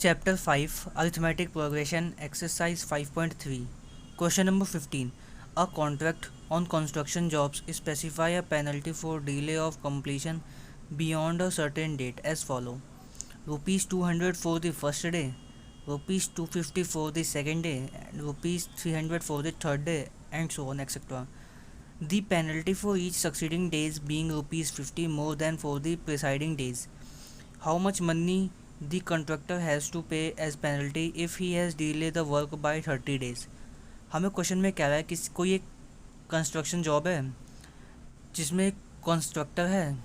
Chapter 5 Arithmetic Progression Exercise 5.3 Question number 15. A contract on construction jobs specify a penalty for delay of completion beyond a certain date as follow. Rupees 200 for the first day, rupees 250 for the second day, and rupees 300 for the third day, and so on etc. The penalty for each succeeding days being rupees 50 more than for the preceding days. How much money the contractor has to pay as penalty if he has delayed the work by 30 days. हमें question में कह रहा है कि कोई एक construction job है जिसमें एक कंस्ट्रक्टर है,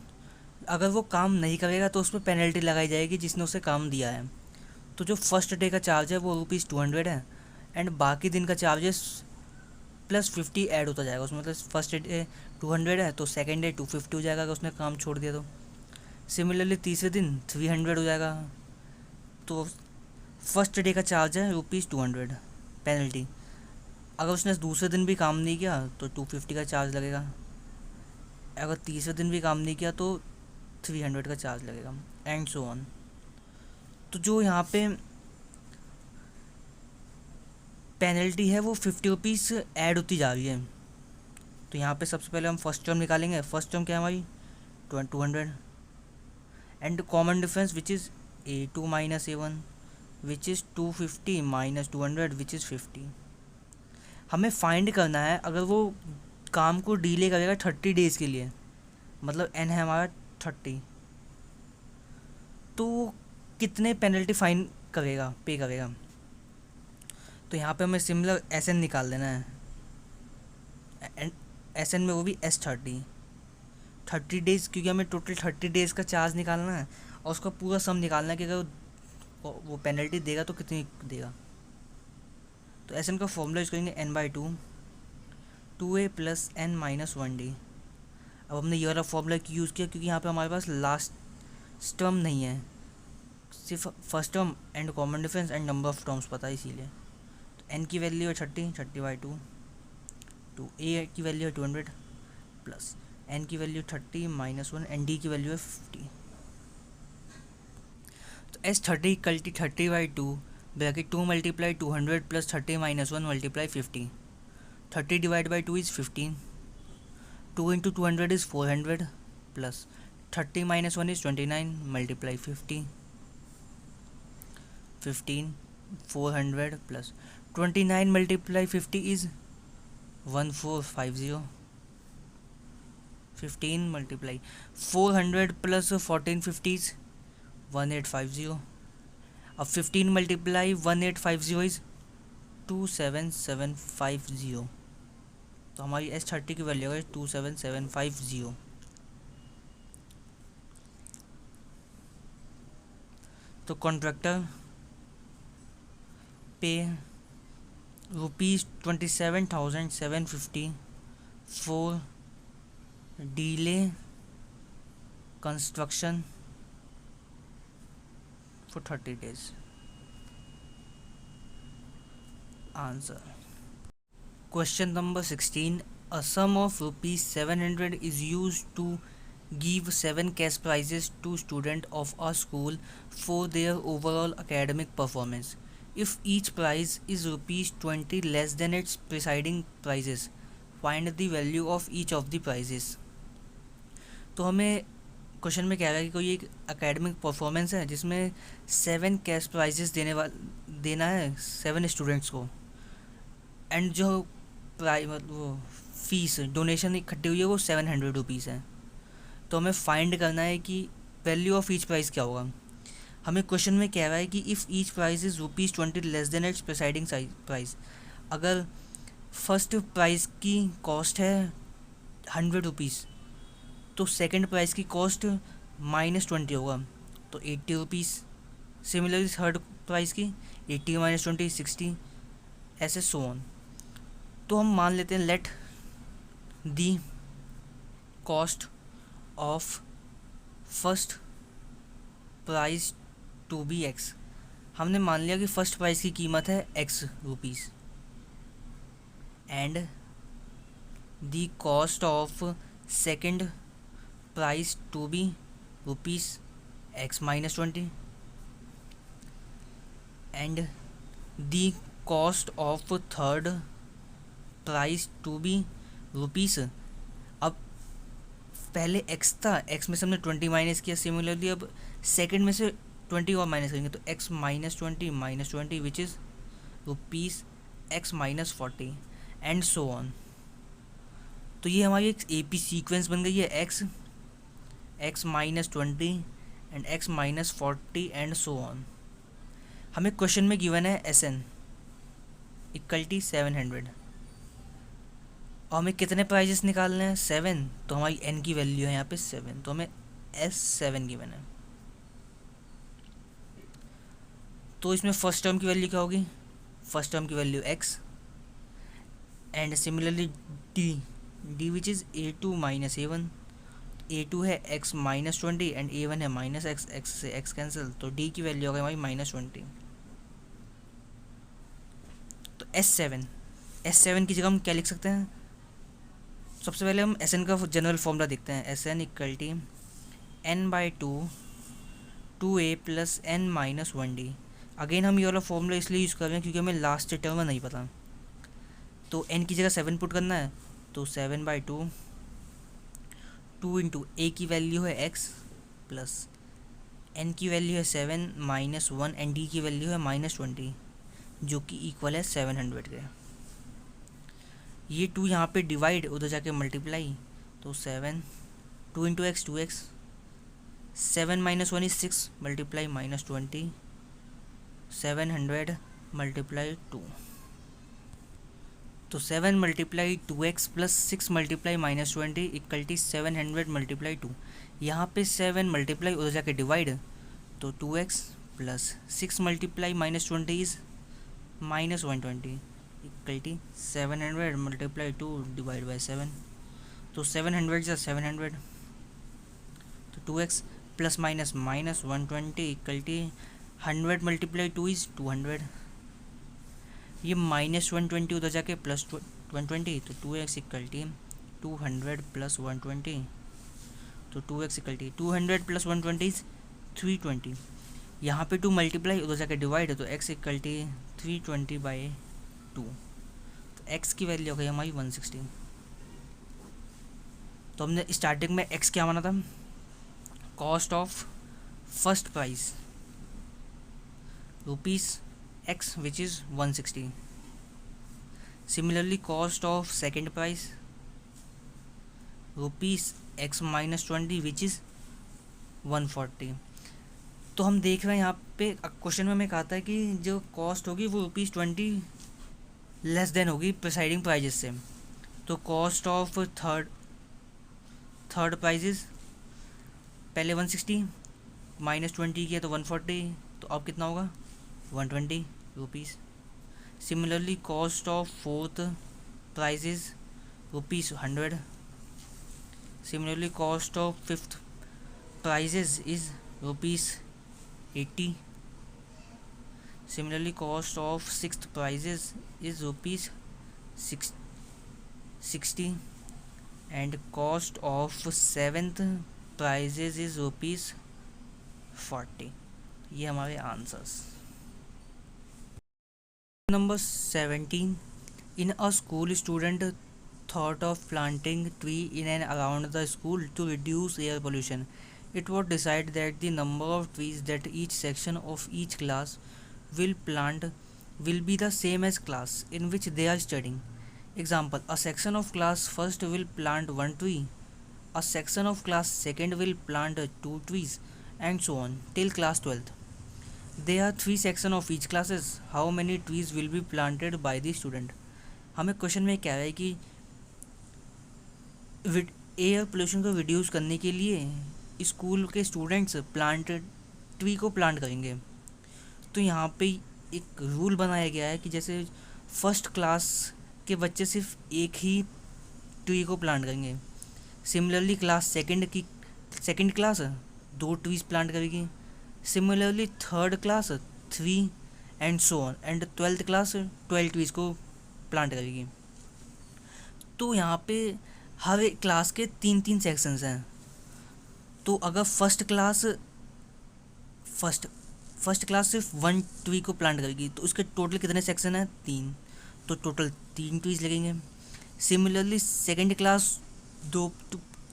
अगर वो काम नहीं करेगा तो उस पर पेनल्टी लगाई जाएगी जिसने उसे काम दिया है। तो जो फर्स्ट डे का चार्ज है वो रुपीज़ 200 है एंड बाकी दिन का चार्जेस प्लस 50 ऐड होता जाएगा उसमें। मतलब फर्स्ट डे 200 है तो सेकेंड डे 250 हो जाएगा अगर उसने काम छोड़ दिया तो। सिमिलरली तीसरे दिन 300 हो जाएगा। तो फर्स्ट डे का चार्ज है रुपीज़ 200 पेनल्टी। अगर उसने दूसरे दिन भी काम नहीं किया तो 250 का चार्ज लगेगा। अगर तीसरे दिन भी काम नहीं किया तो 300 का चार्ज लगेगा एंड सो ऑन। तो जो यहाँ पे पेनल्टी है वो 50 रुपीज़ ऐड होती जा रही है। तो यहाँ पे सबसे पहले हम फर्स्ट टर्म निकालेंगे। फर्स्ट टर्म क्या है हमारी 200 and common difference which is A2 minus A1 which is 250 minus 200 which is 50। हमें फाइंड करना है अगर वो काम को डिले करेगा 30 डेज़ के लिए, मतलब n है हमारा 30, तो कितने पेनल्टी फाइन करेगा, पे करेगा। तो यहाँ पे हमें सिमिलर SN निकाल देना है एंड SN में वो भी S30 डेज़, क्योंकि हमें टोटल 30 डेज़ का चार्ज निकालना है और उसका पूरा सम निकालना है कि अगर वो पेनल्टी देगा तो कितनी देगा। तो SN का फॉर्मूला यूज़ करेंगे n/2 2a plus n minus 1d। अब हमने ये वाला फॉर्मूला क्यों यूज़ किया, क्योंकि यहाँ पे हमारे पास लास्ट टर्म नहीं है, सिर्फ first term and common difference and number of terms पता है इसीलिए। तो n की वैल्यू है 30/2, तो a की वैल्यू है 200 प्लस n की वैल्यू 30 माइनस 1 एंड d की वैल्यू है 50। तो S30 equal to 30/2 bracket 2 multiply 200 plus 30 minus 1 multiply 50। 30 divide by 2 is 15, 2 into 200 is 400 plus 30 minus 1 is 29 multiply 50। 15 400 plus 29 multiply 50 is 1450। 15 multiply 400 plus 1450 is 1850। अब 15 multiply 1850 is 27750। तो हमारी S30 की value है 27750। तो contractor पे ₹27,750 for delay construction for 30 days. Answer. Question number 16. A sum of rupees 700 is used to give 7 cash prizes to students of a school for their overall academic performance. If each prize is rupees 20 less than its preceding prizes, find the value of each of the prizes. तो हमें question में कह रहा है कि कोई एक academic performance है जिसमें 7 कैश प्राइजेस देना है 7 स्टूडेंट्स को, एंड जो वो फीस डोनेशन इकट्ठी हुई है वो 700 रुपीज़ है। तो हमें फाइंड करना है कि वैल्यू ऑफ ईच प्राइज़ क्या होगा। हमें क्वेश्चन में कह रहा है कि if each prize is rupees 20 less than its preceding price. अगर फर्स्ट प्राइज़ की कॉस्ट है 100 रुपीज़ तो सेकंड प्राइस की कॉस्ट -20 होगा, तो 80 रुपीज़। सिमिलरली थर्ड प्राइस की 80 माइनस 20 60, ऐसे सो ऑन। तो हम मान लेते हैं let the cost of first price to be x. हमने मान लिया कि फर्स्ट प्राइस की कीमत है x rupees and the cost of second price to be rupees x minus 20। And the cost of third price to be rupees. अब पहले x था, एक्स में से हमने 20 माइनस किया, सिमिलरली अब सेकंड में से 20 और माइनस करेंगे तो x minus twenty which is rupees x minus 40 and so on. तो ये हमारी एक AP सीक्वेंस बन गई है, x minus 20 and x minus 40 and so on. हमें क्वेश्चन में गिवन है SN इक्वल टी 700 और हमें कितने प्राइजेस निकालने हैं 7, तो हमारी N की वैल्यू है यहाँ पे 7, तो हमें S7 गिवन है। तो इसमें फर्स्ट टर्म की वैल्यू क्या होगी, फर्स्ट टर्म की value x and similarly d which is A2 minus A1। A2 है x माइनस 20 एंड A1 है माइनस x, x से x कैंसिल, तो d की वैल्यू होगी हमारी माइनस 20। तो S7 की जगह हम क्या लिख सकते हैं, सबसे पहले हम SN का जनरल फॉर्मूला देखते हैं। SN equal T n/2 2a plus n minus 1d। Again हम ये वाला फॉर्मूला इसलिए यूज़ कर रहे हैं क्योंकि हमें लास्ट टर्म नहीं पता, तो n की जगह 7 पुट करना है, तो 7/2 2 इंटू a की वैल्यू है x प्लस n की वैल्यू है 7 माइनस 1 एंड d की वैल्यू है माइनस 20 जो कि इक्वल है 700 के। ये 2 यहाँ पे डिवाइड, उधर जाके मल्टीप्लाई, तो 7 2 into x 2x, 7 minus 1 is 6 multiply minus 20 700 multiply 2, तो 7 multiply 2x plus 6 multiply minus 20 equal T 700 multiply 2। यहाँ पे 7 मल्टीप्लाई उधर जाके डिवाइड, तो 2x plus 6 multiply minus 20 is minus 120 equal T 700 multiply 2 divide by 7, तो 700 जा 700, तो 2x plus minus minus 120 equal T 100 multiply 2 is 200। ये माइनस 120 उधर जाके प्लस 120, तो 2x इक्वल टी 200 प्लस 120, तो 2x equal T 200 plus 120 is 320। यहाँ पे 2 मल्टीप्लाई उधर जाके डिवाइड, तो x इक्वल टी 320 बाई 2, तो x की वैल्यू हो गई हमारी 160। तो हमने स्टार्टिंग में x क्या माना था, cost of first price rupees x which is 160। Similarly cost of second price rupees x minus 20 which is 140। तो हम देख रहे हैं यहाँ पे क्वेश्चन में हमें कहा था कि जो कॉस्ट होगी वो ₹20 लेस देन होगी प्रिसाइडिंग प्राइजेस से। तो कॉस्ट ऑफ थर्ड प्राइजेस पहले 160 माइनस 20 किया तो 140, तो अब कितना होगा 120 rupees. Similarly cost of fourth prizes rupees 100। Similarly cost of fifth prizes is rupees 80। Similarly, cost of sixth prices is rupees 60 and cost of seventh prices is rupees 40। ये हमारे answers. Number 17, in a school student thought of planting tree in and around the school to reduce air pollution. It was decided that the number of trees that each section of each class will plant will be the same as class in which they are studying. Example, a section of class first will plant 1 tree, a section of class second will plant 2 trees, and so on till class 12th. There are 3 sections of each classes. How many trees will be planted by the student? हमें question में क्या है कि air pollution को reduce करने के लिए school के स्टूडेंट्स ट्री को प्लांट करेंगे। तो यहाँ पे एक रूल बनाया गया है कि जैसे फर्स्ट क्लास के बच्चे सिर्फ एक ही ट्री को प्लांट करेंगे। Similarly class second class 2 trees plant करेगी। Similarly third class 3 and so on, and 12th class 12 trees को प्लांट करेगी। तो यहाँ पे हर एक क्लास के 3 सेक्शंस हैं। तो अगर फर्स्ट फर्स्ट क्लास सिर्फ 1 ट्री को प्लांट करेगी, तो उसके टोटल कितने सेक्शन हैं? 3, तो टोटल 3 ट्रीज लगेंगे। Similarly second class 2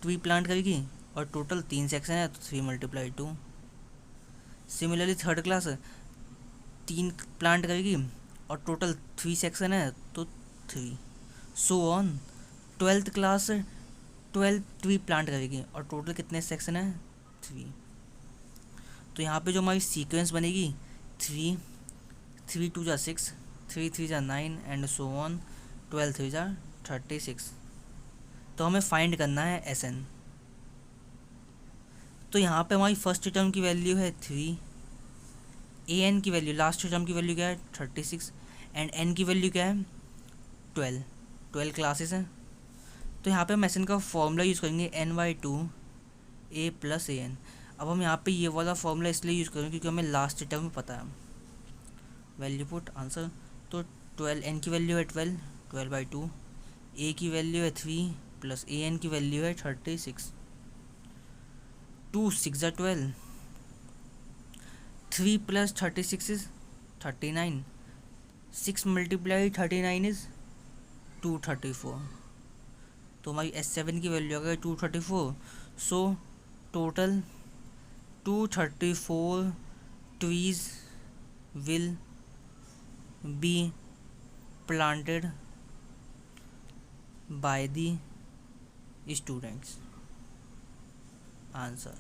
tree plant करेगी और टोटल 3 सेक्शन है, तो 3 × 2। सिमिलरली थर्ड क्लास 3 प्लांट करेगी और टोटल 3 सेक्शन है, तो 3। So on 12th class 12 tree plant करेगी और टोटल कितने सेक्शन है? 3। तो यहाँ पे जो हमारी सीक्वेंस बनेगी 3 3 2 6, 3 3 9 एंड सो ऑन 12 3 36। तो हमें फाइंड करना है SN। तो यहाँ पे हमारी फर्स्ट टर्म की वैल्यू है 3, AN की वैल्यू लास्ट टर्म की वैल्यू क्या है? 36 एंड N की वैल्यू क्या है? 12 क्लासेस हैं। तो यहाँ पे हम SN का फॉर्मूला यूज़ करेंगे N/2 A + AN। अब हम यहाँ पे ये वाला फॉर्मूला इसलिए यूज़ करेंगे क्योंकि हमें लास्ट टर्म में पता है। वैल्यू पुट आंसर, तो 12 N की वैल्यू है 12/2, A की वैल्यू है 3 + AN की वैल्यू है 36। 2 6 12, 3 + 36 is 39, 6 × 39 is 234। तो हमारी S7 की वैल्यू आ गई 234। So total 234 trees will be planted by the students। Answer.